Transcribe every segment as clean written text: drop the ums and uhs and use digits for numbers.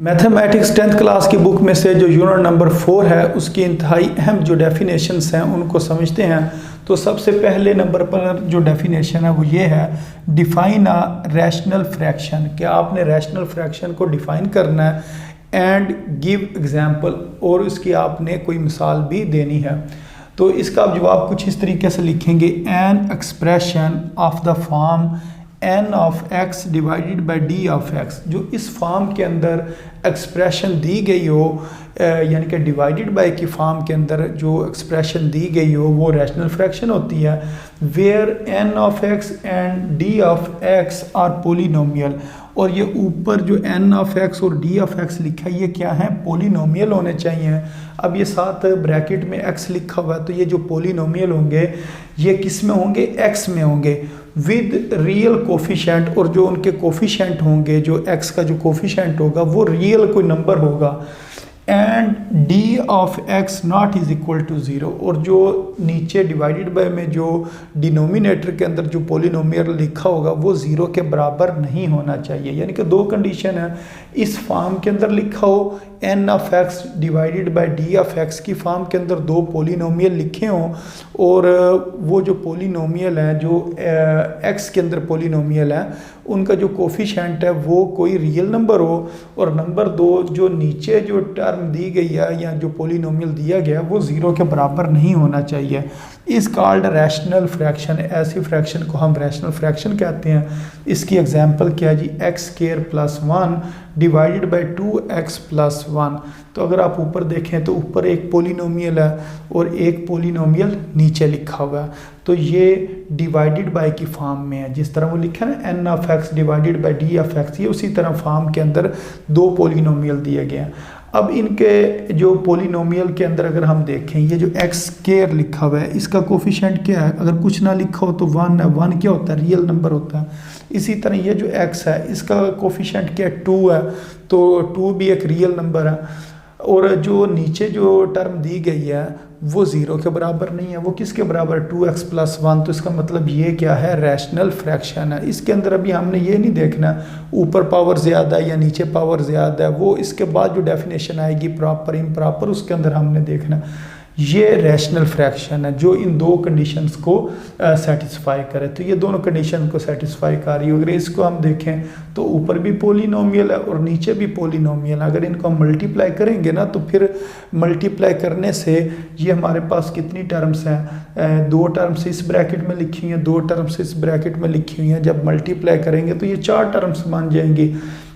Mathematics 10th class की book में से जो यूनिट नंबर 4 है उसकी इंतहाई अहम जो डेफिनेशंस हैं उनको समझते हैं। तो सबसे पहले नंबर पर जो डेफिनेशन है वो ये है, डिफाइन अ रैशनल फ्रैक्शन। क्या आपने रैशनल फ्रैक्शन को डिफाइन करना है एंड गिव एग्जांपल, और इसकी आपने कोई मिसाल भी देनी है। तो इसका आप जवाब कुछ इस तरीके से लिखेंगे, an expression of the form N of x divided by D of X. जो इस फॉर्म के अंदर एक्सप्रेशन दी गई हो, यानी कि डिवाइडेड बाई की फॉर्म के अंदर जो एक्सप्रेशन दी गई हो वो रैशनल फ्रैक्शन होती है। Where n of x and d of x are polynomial, और ये ऊपर जो एन ऑफ एक्स और डी ऑफ एक्स लिखा है ये क्या है, पोलिनोमियल होने चाहिए। अब ये साथ ब्रैकेट में एक्स लिखा हुआ है, तो ये जो पोलिनोमियल होंगे ये किस में होंगे, एक्स में होंगे विद रियल कोफिशेंट, और जो उनके कोफिशेंट होंगे, जो एक्स का जो कोफिशेंट होगा वो रियल कोई नंबर होगा। And d of x not is equal to zero, और जो नीचे डिवाइडेड बाय में जो डिनोमिनेटर के अंदर जो पोलिनोमियल लिखा होगा वो ज़ीरो के बराबर नहीं होना चाहिए। यानी कि दो कंडीशन है, इस फॉर्म के अंदर लिखा हो n of x divided by d of x की फॉर्म के अंदर दो पोलिनोमियल लिखे हों, और वो जो पोलिनोमियल है जो एक्स के अंदर पोलिनोमियल है उनका जो कोफिशेंट है वो कोई रियल नंबर हो, और नंबर दो जो नीचे जो टर्म दी गई है या जो पोलिनोमियल दिया गया है वो ज़ीरो के बराबर नहीं होना चाहिए। इस कॉल्ड रैशनल फ्रैक्शन, ऐसी फ्रैक्शन को हम रैशनल फ्रैक्शन कहते हैं। इसकी एग्जांपल क्या है जी, X square plus 1 divided by 2x plus 1। तो अगर आप ऊपर देखें तो ऊपर एक पोलिनोमियल है और एक पोलिनोमियल नीचे लिखा हुआ है, तो ये डिवाइडेड बाय की फॉर्म में है। जिस तरह वो लिखा है ना n of x divided by D of x, ये उसी तरह फॉर्म के अंदर दो पोलिनोमियल दिए गए हैं। अब इनके जो पोलिनोमियल के अंदर अगर हम देखें, ये जो एक्स स्क्वायर लिखा हुआ है इसका कोफिशेंट क्या है, अगर कुछ ना लिखा हो तो 1 है। 1 क्या होता है, रियल नंबर होता है। इसी तरह ये जो x है इसका कोफिशेंट क्या है, 2 है, तो 2 भी एक रियल नंबर है। और जो नीचे जो टर्म दी गई है वो ज़ीरो के बराबर नहीं है, वो किसके बराबर, 2x प्लस 1। तो इसका मतलब ये क्या है, रैशनल फ्रैक्शन है। इसके अंदर अभी हमने ये नहीं देखना ऊपर पावर ज़्यादा है या नीचे पावर ज़्यादा है, वो इसके बाद जो डेफिनेशन आएगी प्रॉपर इम्प्रॉपर उसके अंदर हमने देखना। ये रैशनल फ्रैक्शन है जो इन दो कंडीशंस को सेटिस्फाई करे। तो ये दोनों कंडीशन को सेटिस्फाई कर रही है। अगर इसको हम देखें तो ऊपर भी पोलिनोमियल है और नीचे भी पोलिनोमियल है। अगर इनको हम मल्टीप्लाई करेंगे ना तो फिर मल्टीप्लाई करने से ये हमारे पास कितनी टर्म्स हैं, दो टर्म्स इस ब्रैकेट में लिखी हुई हैं, दो टर्म्स इस ब्रैकेट में लिखी हुई हैं। जब मल्टीप्लाई करेंगे तो ये 4 टर्म्स बन जाएंगी,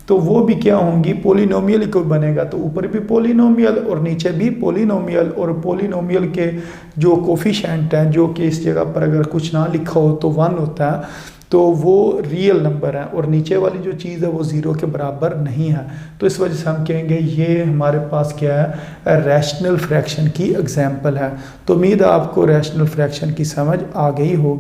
तो वो भी क्या होंगी, पोलिनोमियल को बनेगा। तो ऊपर भी पोलिनोमियल और नीचे भी पोलिनोमियल, और पोलिनोमियल के जो कोफिशेंट हैं जो कि इस जगह पर अगर कुछ ना लिखा हो तो 1 होता है, तो वो रियल नंबर है, और नीचे वाली जो चीज़ है वो ज़ीरो के बराबर नहीं है। तो इस वजह से हम कहेंगे ये हमारे पास क्या है, रैशनल फ्रैक्शन की एग्जांपल है। तो उम्मीद है आपको रैशनल फ्रैक्शन की समझ आ गई होगी।